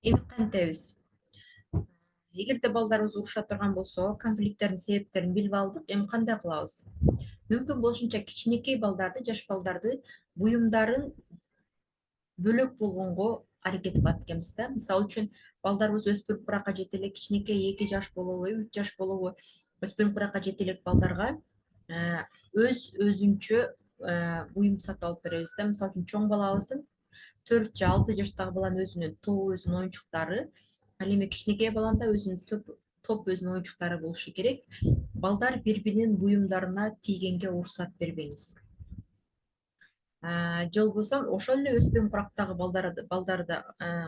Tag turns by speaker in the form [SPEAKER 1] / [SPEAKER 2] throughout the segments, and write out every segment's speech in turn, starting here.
[SPEAKER 1] Эми кантебиз? Эгерде балдарыбыз уруша турган болсо, конфликттердин себептерин билип алдык. Эми кандай кылабыз? Мүмкүн болушунча кичинекей балдарды, жаш балдарды буюмдарын бөлөк болгонго аракет кылат экенбиз да. Мисалы үчүн балдарыбыз өспүрүм куракка жете элек, кичинекей 2 жаш болобу, 3 жаш болобу, өспүрүм куракка жете элек балдарга өз өзүнчө буюм сатып алып беребиз да. Мисалы үчүн чоң балабыздын 4 же 6 жаштагы баланын өзүнүн тобу, өзүнүн оюнчуктары, ал эми кичинекей баланын да өзүнүн топ өзүнүн оюнчуктары болушу керек. Балдар бири биринин буюмдарына тийгенге уруксат бербеңиз. Же болбосо ошол эле өспүрүм курактагы балдарды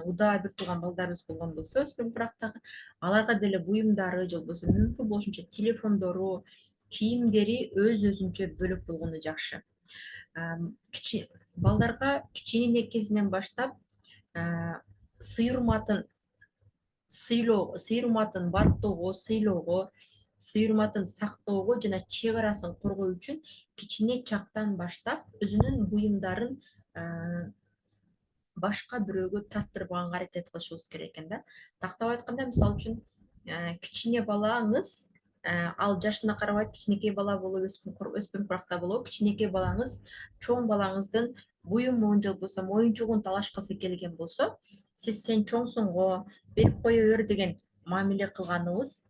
[SPEAKER 1] удаа бир тууган балдарыбыз болгон болсо, өспүрүм курактагы аларга деле буюмдары же болбосо мүмкүн болушунча телефондору, кийимдери өз өзүнчө бөлөк болгону жакшы. Балдарга кичинене кезинен баштап сый урматын сый урматын бактоого, сый урматын сактоого жана чек арасын коргоо үчүн кичине чактан баштап өзүнүн буюмдарын башка бирөөгө тартырбаганга аракет кылышыбыз керек экен да. Тактап айтканда, мисалы үчүн кичине балаңыз, ал жашына карабайт, кичинекей бала болобу, өспүрүм куракта болобу, кичинекей балаңыз чоң балаңыздын буюмун же болбосо оюнчугун талашкысы келген болсо, сиз сен чоңсуң го, берип кое бер деген мамиле кылганыбыз,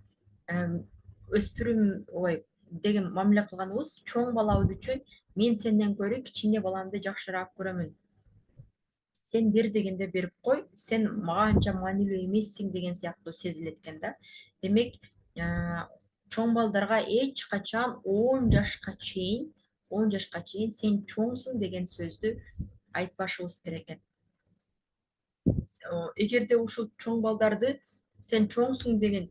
[SPEAKER 1] өспүрүм ой деген мамиле кылганыбыз чоң балабыз үчүн мен сенден көрө кичине баламды жакшыраак көрөмүн. Сен бер дегенде берип кой, сен мага анча маанилүү эмессиң деген сыяктуу сезилет экен да. Демек, чоң балдарга эч качан 10 жашка чейин сен чоңсуң деген сөздү айтпашыбыз керек экен. Эгерде ушул чоң балдарды сен чоңсуң деген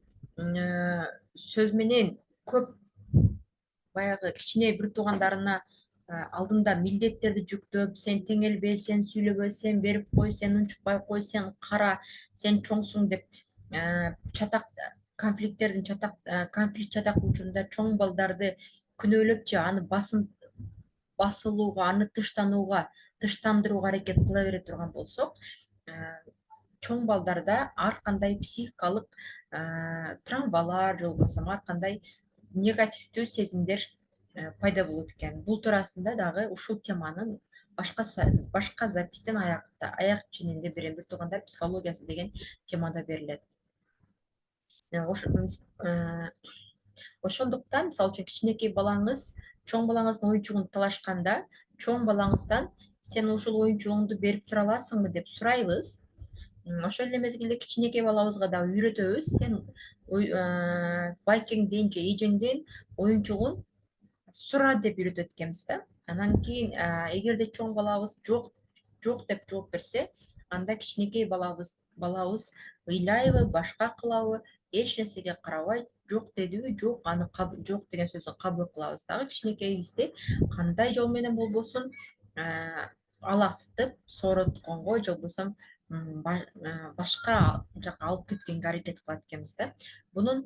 [SPEAKER 1] сөз менен көп баягы кичине бир туугандарына алдында милдеттерди жүктөп, сен теңелбе, сен сүйлөбө, сен берип кой, сен унчукпай кой, сен кара, сен чоңсуң деп чатак конфликт чатак учурунда чоң балдарды күнөөлөп же аны басылууга, аны тыштандырууга аракет кыла бере турган болсок, чоң балдарда ар кандай психикалык травмалар же болбосо ар кандай негативдүү сезимдер пайда болот экен. Бул туурасында дагы ушул теманын башка запистин аяк ченинде берем. Бир туугандар психологиясы деген темада берилет. Ошондуктан, мисалы үчүн, кичинекей балаңыз чоң балаңыздын оюнчугун талашканда, чоң балаңыздан сен ушул оюнчугуңду берип тура аласыңбы деп сурайбыз. Ошол эле мезгилде кичинекей балабызга дагы үйрөтөбүз. Сен байкеңден же эжеңден оюнчугун сура деп үйрөтөт экенбиз да. Анан кийин эгерде чоң балабыз жок деп жооп берсе, анда кичинекей балабыз ыйлайбы, башка кылабы, эч нерсеге карабай жок дедиби, жок, аны жок деген сөздүн кабыл кылабыз дагы. Кичинекейибизди кандай жол менен болбосун алаксытып, сооротконго же болбосо башка жака алып кеткенге аракет кылат экенбиз да. Бунун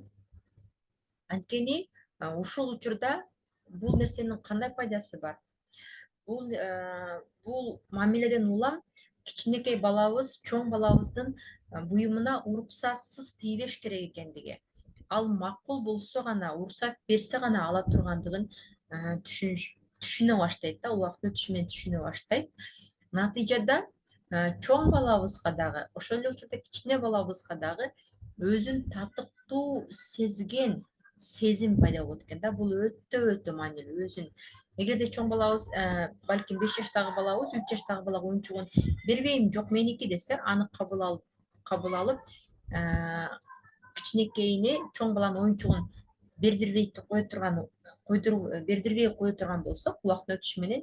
[SPEAKER 1] анткени ушул учурда бул нерсенин кандай пайдасы бар? Бул мамиледен улам кичинекей балабыз чоң балабыздын буюмуна уруксатсыз тийбеш керек экендиги, ал макул болсо гана, уруксат берсе гана ала тургандыгын түшүнө баштайт да, убакыттын өтүшү менен түшүнө баштайт. Натыйжада чоң балабызга дагы, ошол эле учурда кичине балабызга дагы өзүн татыктуу сезген сезим пайда болот экен да. Бул өтө маанилүү. Эгерде чоң балабыз, балким 5 жаштагы балабыз 3 жаштагы балага оюнчугун бербейм, жок меники десе, аны кабыл алып, кичинекейине чоң баланын оюнчугун бердирбей кое турган болсок, убакыттын өтүшү менен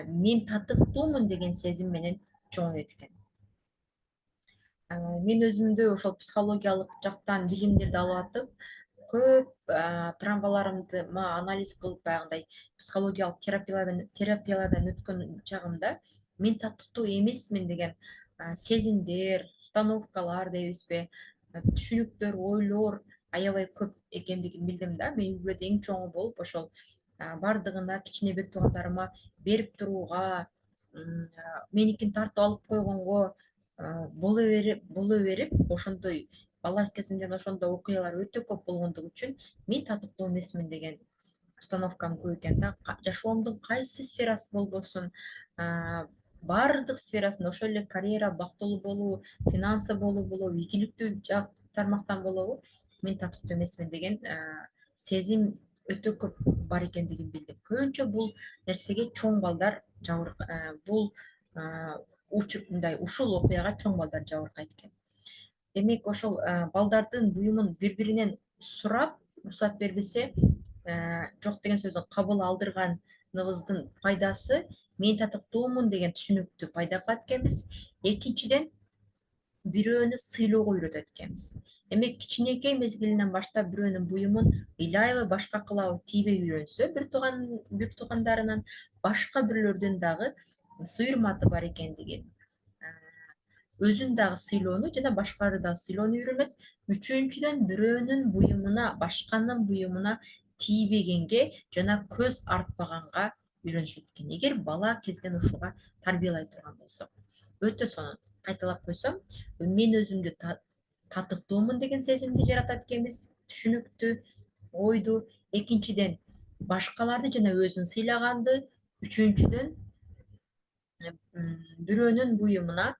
[SPEAKER 1] мен татыктуумун деген сезим менен чоңойт экен. Мен өзүмдү ошол психологиялык жактан билимдерди алып атып, көп травмаларымды анализ кылып, баягындай психологиялык терапиялардан өткөн чагымда мен татыктуу эмесмин деген сезимдер, установкалар дейбизби, түшүнүктөр, ойлор аябай көп экендигин билдим да. Менин билбөт эң чоңу болуп ошол бардыгына кичине бир туугандарыма берип турууга, меникин тартып алып койгонго боло берип ошондой бала кезимден ошондой окуялар өтө көп болгондугу үчүн мен татыктуу эмесмин деген установкам көп экен да. Жашоомдун кайсы сферасы болбосун, баардык сферасында ошол эле карьера, бактылуу болуу, финансы болобу, ийгиликтүү тармактан болобу, мен татыктуу эмесмин деген сезим өтө көп бар экендигин билдим. Көбүнчө бул нерсеге чоң балдар бул мындай ушул окуяга чоң балдар жабыркайт экен. Демек ошол балдардын буюмун бири биринен сурап уруксат бербесе, жок деген сөздүн кабыл алдырганыбыздын пайдасы мен татыктуумун деген түшүнүктү пайда кылат экенбиз. Экинчиден, бирөөнү сыйлоого үйрөтөт экенбиз. Демек кичинекей мезгилинен баштап бирөөнүн буюмун ыйлайбы, башка кылабы тийбей үйрөнсө, бир туугандарынан, башка бирлөрдүн дагы сый-урматы бар экендигин, өзүн дагы сыйлоону жана башкаларды дагы сыйлоону үйрөнөт. Үчүнчүдөн, бирөөнүн буюмуна, башканын буюмуна тийбегенге жана көз артпаганга үйрөнүшөт экен. Эгер бала кезден ушуга тарбиялай турган болсок. Өтө сонун. Кайталап койсом, мен өзүмдү татыктуумун деген сезимди жаратат экенбиз, түшүнүктү, ойду. Экинчиден, башкаларды жана өзүн сыйлаганды. Үчүнчүдөн, бирөөнүн буюмуна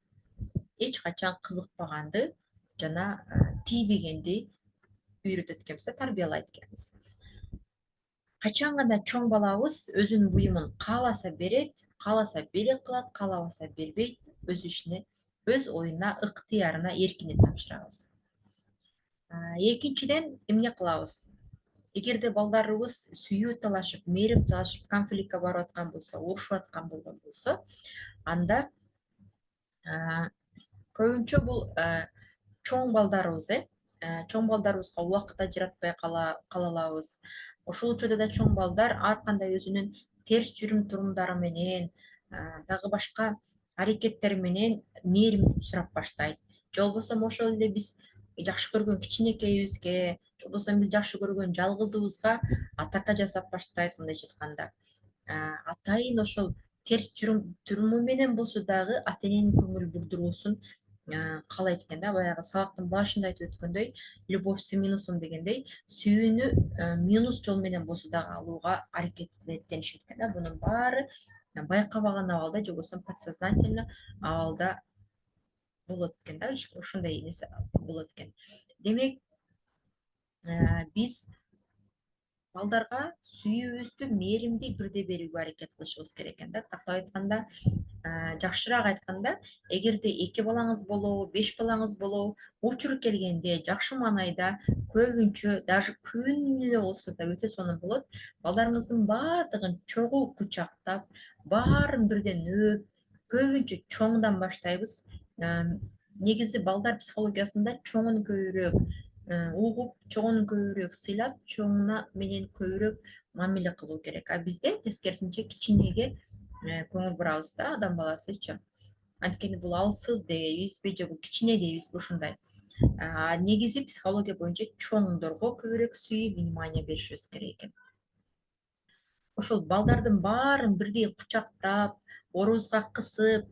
[SPEAKER 1] эч качан кызыкпаганды жана тийбегенди үйрөтөт экенбиз да, тарбиялайт экенбиз. Качан гана чоң балабыз өзүнүн буюмун кааласа берет, кааласа белек кылат, каалабаса бербейт, өз ишине, өз оюна, ыктыярына, эркине тапшырабыз. Экинчиден, эмне кылабыз? Эгерде балдарыбыз сүйүү талашып, мээрим талашып, конфликтке барып аткан болсо, урушуп аткан болгон болсо, анда көбүнчө бул чоң балдарыбыз чоң балдарыбызга убакыт ажыратпай калалабыз. Ошол учурда да чоң балдар ар кандай өзүнүн терс жүрүм турумдары менен, дагы башка аракеттери менен мээрим сурап баштайт. Же болбосо ошол эле биз жакшы көргөн кичинекейибизге, же болбосо биз жакшы көргөн жалгызыбызга атака жасап баштайт. Мындайча айтканда, атайын ошол терс жүрүм туруму менен болсо дагы ата эненин көңүл бурдуруусун каалайт экен да. Баягы сабактын башында айтып өткөндөй, любовь с минусом дегендей, сүйүүнү минус жол менен болсо дагы алууга аракеттенишет экен да. Бунун баары байкабаган абалда, же болбосо подсознательно абалда болот экен да. Ошондой нерсе болот экен. Демек, биз балдарга сүйүүбүздү, мээримди бирдей берүүгө аракет кылышыбыз керек экен да. Тактап айтканда, жакшыраак айтканда, эгерде 2 балаңыз болобу, 5 балаңыз болобу, учур келгенде жакшы маанайда көбүнчө, даже күнүнө эле болсо да өтө сонун болот. Балдарыңыздын баардыгын чогуу кучактап, баарын бирден өөп, көбүнчө чоңдан баштайбыз. Негизи балдар психологиясында чоңун көбүрөөк угуп, чоңун көбүрөөк сыйлап, чоңуна менен көбүрөөк мамиле кылуу керек. А бизде тескерисинче кичинеге көңүл бурабыз да, адам баласычы. Анткени бул алсыз дейбизби, же бул кичине дейбизби, ушундай. Негизи психология боюнча чоңдорго көбүрөөк сүйүү, внимание беришибиз керек экен. Ошол балдардын баарын бирдей кучактап, орузга кысып,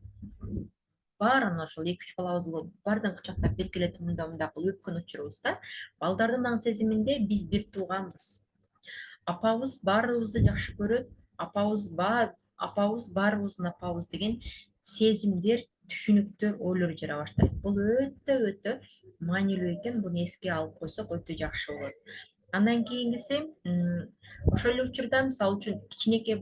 [SPEAKER 1] баарын ошол 2-3 балабыз болуп, баардыгын кучактап белгилетип мындай кылып өпкөн учурубузда балдардын сезиминде биз бир тууганбыз. Апабыз баарыбызды жакшы көрөт, апабыз баарыбыздын апабыз деген сезимдер, түшүнүктөр, ойлор жара баштайт. Бул өтө маанилүү экен. Буну эске алып койсок өтө жакшы болот. Андан кийинкиси, ошол эле учурда мисалы үчүн кичинекей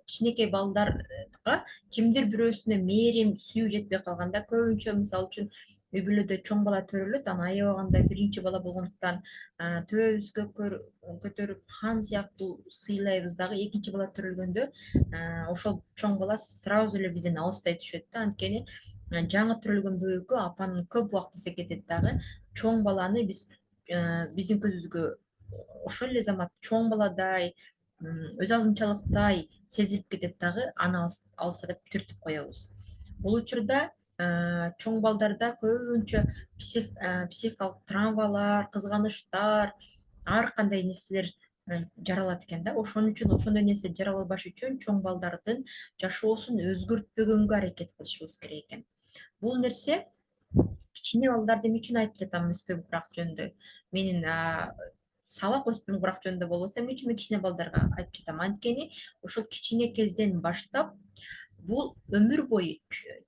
[SPEAKER 1] кичинекей балдарга кимдир бирөөсүнө мээрим, сүйүү жетпей калганда, көбүнчө мисалы үчүн үй бүлөдө чоң бала төрөлөт, анан аябаганда биринчи бала болгондуктан төбөбүзгө көтөрүп хан сыяктуу сыйлайбыз дагы. Экинчи бала төрөлгөндө ошол чоң бала сразу эле бизден алыстай түшөт да. Анткени жаңы төрөлгөн бөбөккө апанын көп убактысы кетет дагы. Чоң баланы биздин көзүбүзгө ошол эле замат чоң баладай, өз алдынчалыктай сезилип кетет дагы, аны алыстап түртүп коебуз. Бул учурда чоң балдарда көбүнчө психикалык травмалар, кызганычтар, ар кандай нерселер жаралат экен да. Ошон үчүн ошондой нерсе жаралбаш үчүн чоң балдардын жашоосун өзгөртпөгөнгө аракет кылышыбыз керек экен. Бул нерсе кичине балдар эмне үчүн айтып жатам өспүрүм курак жөнүндө. Менин сабак өспүрүм курак жөнүндө болбосо эмне үчүн мен кичине балдарга айтып жатам? Анткени ошол кичине кезден баштап бул өмүр бою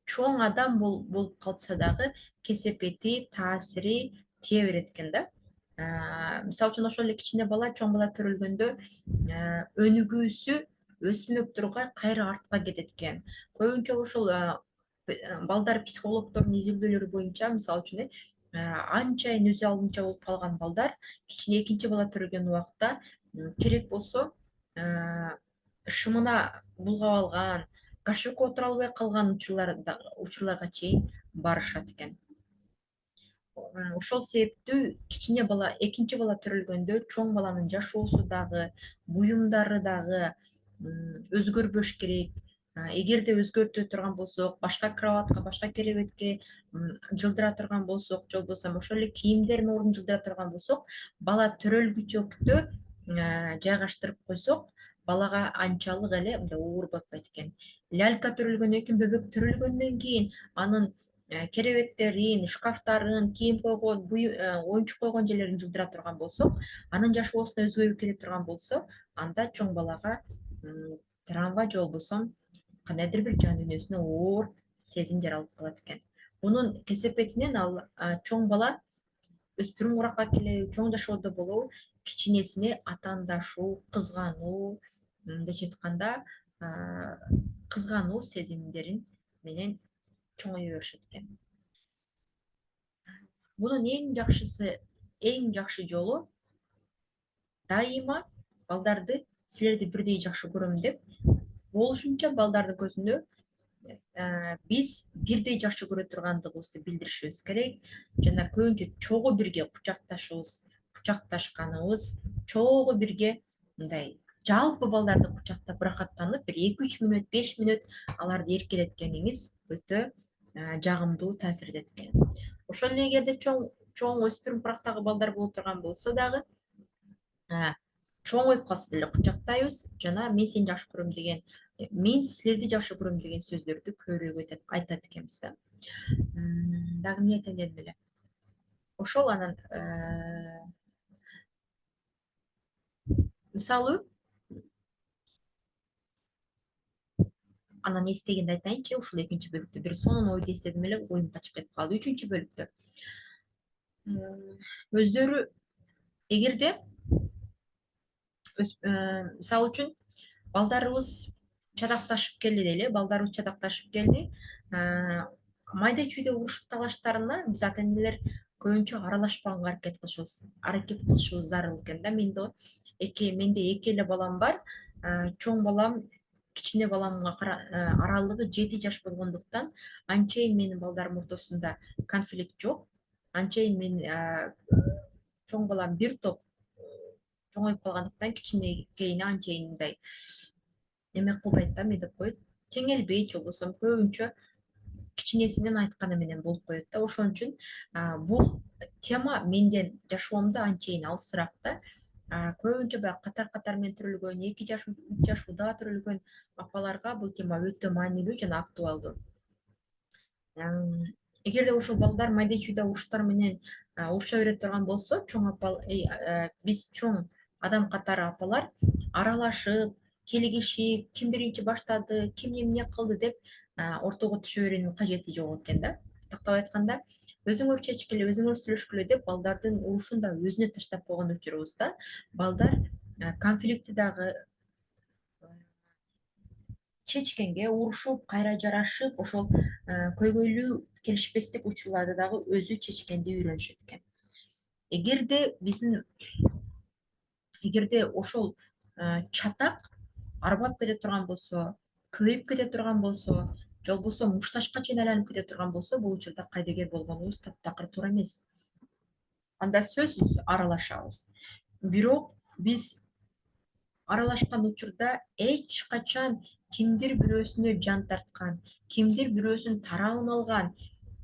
[SPEAKER 1] чоң адам болуп калса дагы кесепети, таасири тие берет экен да. Мисалы үчүн ошол эле кичине бала чоң бала төрөлгөндө өнүгүүсү өсмөктөргө кайра артка кетет экен. Көбүнчө ошол балдар психологдордун изилдөөлөрү боюнча мисалы үчүн анчайын өз алдынча болуп калган балдар кичине экинчи бала төрөлгөн убакта керек болсо шымына булгап алган, гашыкка отура албай калган учурларга чейин барышат экен. Ошол себептүү кичине бала экинчи бала төрөлгөндө чоң баланын жашоосу дагы буюмдары дагы өзгөрбөш керек. Эгерде өзгөртө турган болсок, башка кроватка, башка керебетке жылдыра турган болсок, же болбосо ошол эле кийимдердин ордун жылдыра турган болсок, бала төрөлгүчөктө жайгаштырып койсок, балага анчалык эле мындай оор батпайт экен. Лялька төрөлгөндөн кийин, бөбөк төрөлгөндөн кийин анын керебеттерин, шкафтарын, кийим койгон, оюнчук койгон жерлерин жылдыра турган болсок, анын жашоосуна өзгөрүп келе турган болсо, анда чоң балага травма же болбосо кандайдыр бир жан дүйнөсүнө оор сезим жаралып калат экен. Мунун кесепетинен ал чоң бала өспүрүм куракка келеби, чоң жашоодо болобу, кичинесине атаандашуу, кызгануу, мындайча айтканда кызгануу сезимдерин менен чоңое беришет экен. Мунун эң жакшы жолу дайыма балдарды силерди бирдей жакшы көрөм деп болушунча балдардын көзүндө биз бирдей жакшы көрө тургандыгыбызды билдиришибиз керек. Жана көбүнчө чогуу бирге кучакташканыбыз, чогуу бирге мындай жалпы балдарды кучактап ырахаттанып, бир 2-3 мүнөт, 5 мүнөт аларды эркелеткениңиз өтө жагымдуу таасир этет экен. Ошол эле эгерде чоң өспүрүм курактагы балдар боло турган болсо дагы чоңоюп калса деле кучактайбыз жана мен сени жакшы көрөм деген, мен силерди жакшы көрөм деген сөздөрдү көбүрөөк айтат экенбиз да. Дагы эмне айтайын дедим эле. Ошол анан мисалы анан эстегенди айтайынчы, ушул экинчи бөлүктө бир сонун ойду эстедим эле, оюм качып кетип калды. Үчүнчү бөлүктө өздөрү эгерде мисалы үчүн балдарыбыз чатакташып келди дейли, балдарыбыз чатакташып келди. Майда чүйдө урушуп талаштарына биз ата энелер көбүнчө аралашпаганга аракет кылышыбыз зарыл экен да. Менде эки эле балам бар. Чоң балам кичине баламга аралыгы 7 жаш болгондуктан анчейин менин балдарымдын ортосунда конфликт жок. Анчейин мен чоң балам бир топ чоңоюп калгандыктан кичинекейине анчейин мындай эме кылбайт да, эмне деп коет, теңелбейт, же болбосо көбүнчө кичинесинен айтканы менен болуп коет да. Ошон үчүн бул тема менден жашоомдо анчейин алысыраак да. Көбүнчө баягы катар менен төрөлгөн, 2 жаш 3 жаш удаа төрөлгөн апаларга бул тема өтө маанилүү жана актуалдуу. Эгерде ошол балдар майда чүйдө уруштар менен уруша бере турган болсо, биз чоң адам катары апалар аралашып, келигишип, ким биринчи баштады, ким эмне кылды деп ортого түшө берүүнүн кажети жок экен да. Тактап айтканда, өзүңөр чечкиле, өзүңөр сүйлөшкүлө деп балдардын урушун да өзүнө таштап койгон учурубузда балдар конфликти дагы чечкенге, урушуп, кайра жарашып, ошол көйгөйлүү келишпестик учурларды дагы өзү чечкенди үйрөнүшөт экен. Эгерде ошол чатак арбап кете турган болсо, көбөйүп кете турган болсо, же болбосо мушташка чейин айланып кете турган болсо, бул учурда кайдыгер болгонубуз таптакыр туура эмес. Анда сөзсүз аралашабыз. Бирок биз аралашкан учурда эч качан кимдир бирөөсүнө жан тарткан, кимдир бирөөсүнүн тарабын алган,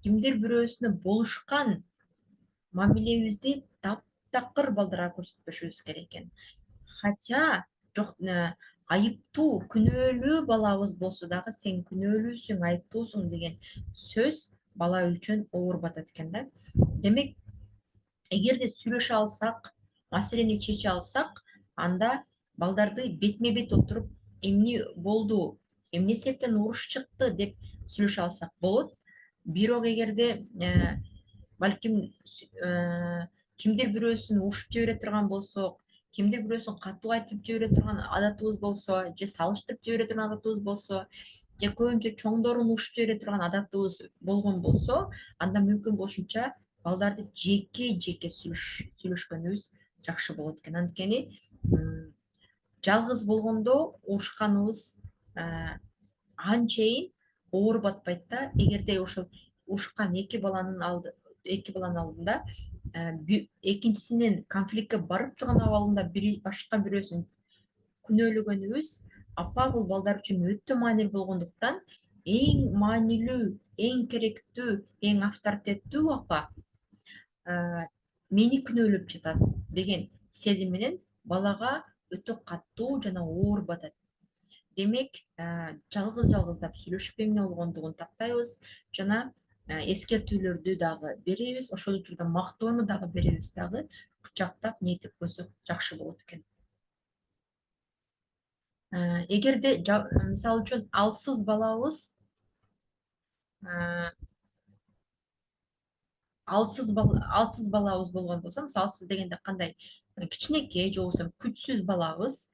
[SPEAKER 1] кимдир бирөөсүнө болушкан мамилебизди таптакыр балдарга көрсөтпөшүбүз керек экен. Хотя жок, айыптуу күнөөлүү балабыз болсо дагы сен күнөөлүүсүң, айыптуусуң деген сөз бала үчүн оор батат экен да. Демек, эгерде сүйлөшө алсак, маселени чече алсак, анда балдарды бетме бет отуруп эмне болду, эмне себептен уруш чыкты деп сүйлөшө алсак болот. Бирок эгерде балким кимдир бирөөсүн урушуп жибере турган болсок, кимдир бирөөсүн катуу айтып жибере турган адатыбыз болсо, же салыштырып жибере турган адатыбыз болсо, же көбүнчө чоңдорун урушуп жибере турган адатыбыз болгон болсо, анда мүмкүн болушунча балдарды жеке жеке сүйлөшкөнүбүз жакшы болот экен. Анткени жалгыз болгондо урушканыбыз анчейин оор батпайт да. Эгерде ошол урушкан эки баланын алдында экинчисинин конфликтке барып турган абалында башка бирөөсүн күнөөлөгөнүбүз апа бул балдар үчүн өтө маанилүү болгондуктан эң маанилүү, эң керектүү, эң авторитеттүү апа мени күнөөлөп жатат деген сезим менен балага өтө катуу жана оор батат. Демек, жалгыз жалгыздап сүйлөшүп эмне болгондугун тактайбыз жана эскертүүлөрдү дагы беребиз. Ошол учурда мактоону дагы беребиз дагы, кучактап нетип койсок жакшы болот экен. Эгерде мисалы үчүн алсыз балабыз алсыз балабыз болгон болсо, мисалы алсыз дегенде кандай, кичинекей же болбосо күчсүз балабыз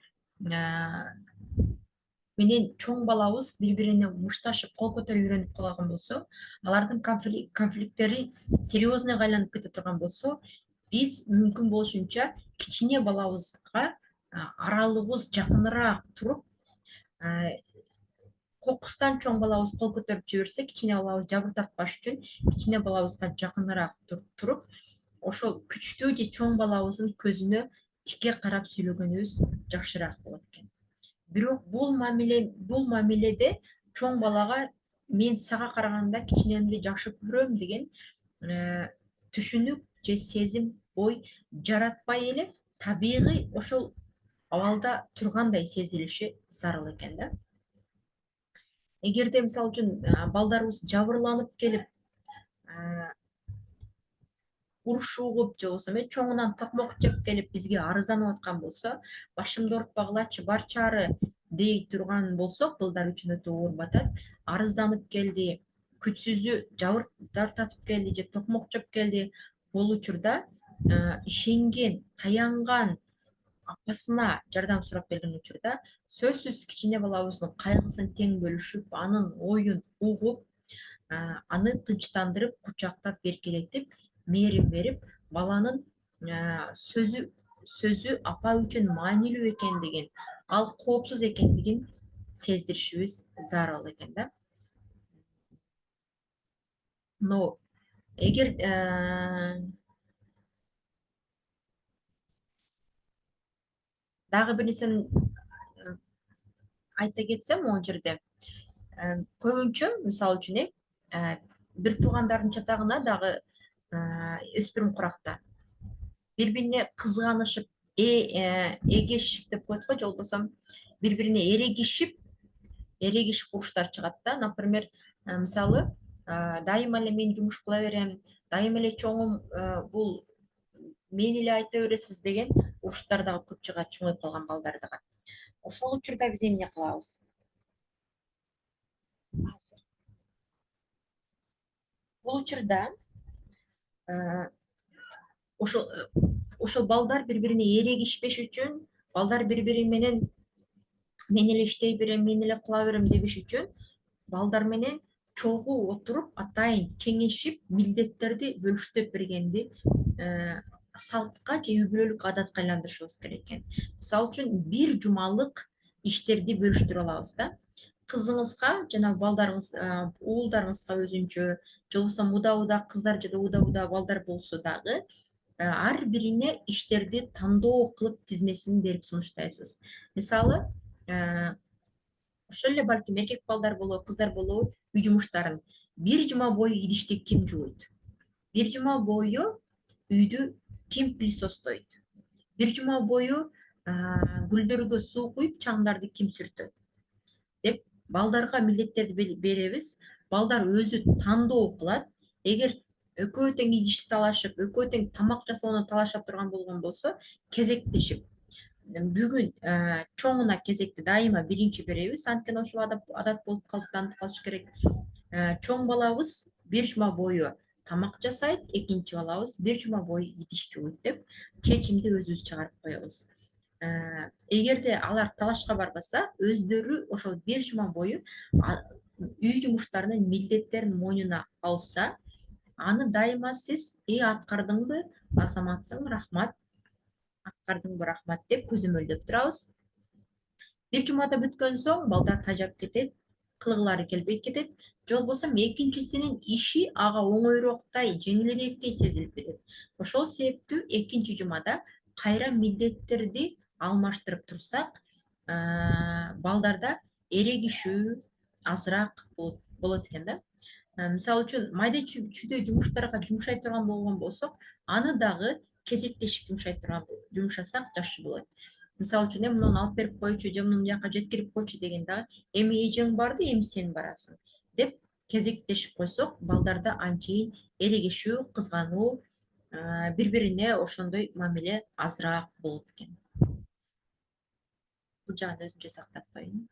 [SPEAKER 1] менен чоң балабыз бири бирине мушташып кол көтөрүп үйрөнүп калган болсо, алардын конфликттери серьезныйга айланып кете турган болсо, биз мүмкүн болушунча кичине балабызга аралыгыбыз жакыныраак туруп, кокустан чоң балабыз кол көтөрүп жиберсе, кичине балабыз жабыр тартпаш үчүн кичине балабызга жакыныраак туруп, ошол күчтүү же чоң балабыздын көзүнө тике карап сүйлөгөнүбүз жакшыраак болот экен. Бирок бул мамиледе чоң балага мен сага караганда кичинемди жакшы көрөм деген түшүнүк же сезим, ой жаратпай эле табигый ошол абалда тургандай сезилиши зарыл экен да. Эгерде мисалы үчүн балдарыбыз жабырланып келип уруш угуп же болбосо мен чоңунан токмок жеп келип бизге арызданып аткан болсо, башымды оорутпагылачы бар чаары дей турган болсок, балдар үчүн өтө оор батат. Арызданып келди, күчсүзү жабыр тартып келди же токмок жеп келди, бул учурда ишенген, таянган апасына жардам сурап келген учурда сөзсүз кичине балабыздын кайгысын тең бөлүшүп, анын оюн угуп, аны тынчтандырып, кучактап, эркелетип, мээрим берип, баланын сөзү апа үчүн маанилүү экендигин, ал коопсуз экендигин сездиришибиз зарыл экен да. Но эгер дагы бир нерсени айта кетсем, могу жерде көбүнчө мисалы үчүн бир туугандардын чатагына дагы өспүрүм куракта бири бирине кызганышып, эгешип деп коет го, же болбосо бири бирине эрегишип уруштар чыгат да. Например, мисалы дайыма эле мен жумуш кыла берем, дайыма эле чоңум бул мени эле айта бересиз деген уруштар дагы көп чыгат, чоңоюп калган балдардыга. Ошол учурда биз эмне кылабыз? Бул учурда ошол балдар бири бирине эрегишпеш үчүн, балдар бири бири менен мен эле иштей берем, мен эле кыла берем дебеш үчүн, балдар менен чогуу отуруп, атайын кеңешип, милдеттерди бөлүштүрүп бергенди салтка же үй бүлөлүк адатка айландырышыбыз керек экен. Мисалы үчүн бир жумалык иштерди бөлүштүрө алабыз да. Кызыңызга жана балдарыңыз, уулдарыңызга өзүнчө, же болбосо муда кыздар же уда балдар болсо дагы, ар бирине иштерди тандоо кылып тизмесин берип сунуштайсыз. Мисалы, ошол эле балким эркек балдар болобу, кыздар болобу, үй жумуштарын бир жума бою идишти ким жууйт? Бир жума бою үйдү ким пылесостойт? Бир жума бою гүлдөргө суу куюп чаңдарды ким сүртөт деп балдарга милдеттерди беребиз. Балдар өзү тандоо кылат. Эгер экөө тең идишти талашып, экөө тең тамак жасоону талаша турган болгон болсо, кезектешип бүгүн чоңуна кезекти дайыма биринчи беребиз. Анткени ошол адат болуп калыптанып калыш керек. Чоң балабыз бир жума бою тамак жасайт, экинчи балабыз бир жума бою идиш жууйт деп чечимди өзүбүз чыгарып коебуз. Эгерде алар талашка барбаса, өздөрү ошол бир жума бою үй жумуштарынын милдеттерин мойнуна алса, аны дайыма сиз аткардыңбы, азаматсың, рахмат, аткардыңбы, рахмат деп көзөмөлдөп турабыз. Бир жумада бүткөн соң балдар тажап кетет, кылгылары келбей кетет. Же болбосо экинчисинин иши ага оңойроктой, жеңилирээктей сезилип кетет. Ошол себептүү экинчи жумада кайра милдеттерди алмаштырып турсак, балдарда эрегишүү азыраак болот экен да. Мисалы үчүн майда чүйдө жумуштарга жумшай турган болгон болсок, аны дагы кезектешип жумшасак жакшы болот. Мисалы үчүн мунуну алып берип койчу, же муну жака жеткирип койчу дегенде, эми эжең барды, эми сен барасың деп кезектешип койсок, балдарда анчейин эрегишүү, кызгануу, бири бирине ошондой мамиле азыраак болот экен. Бул жагын өзүмчө сактап коеюн.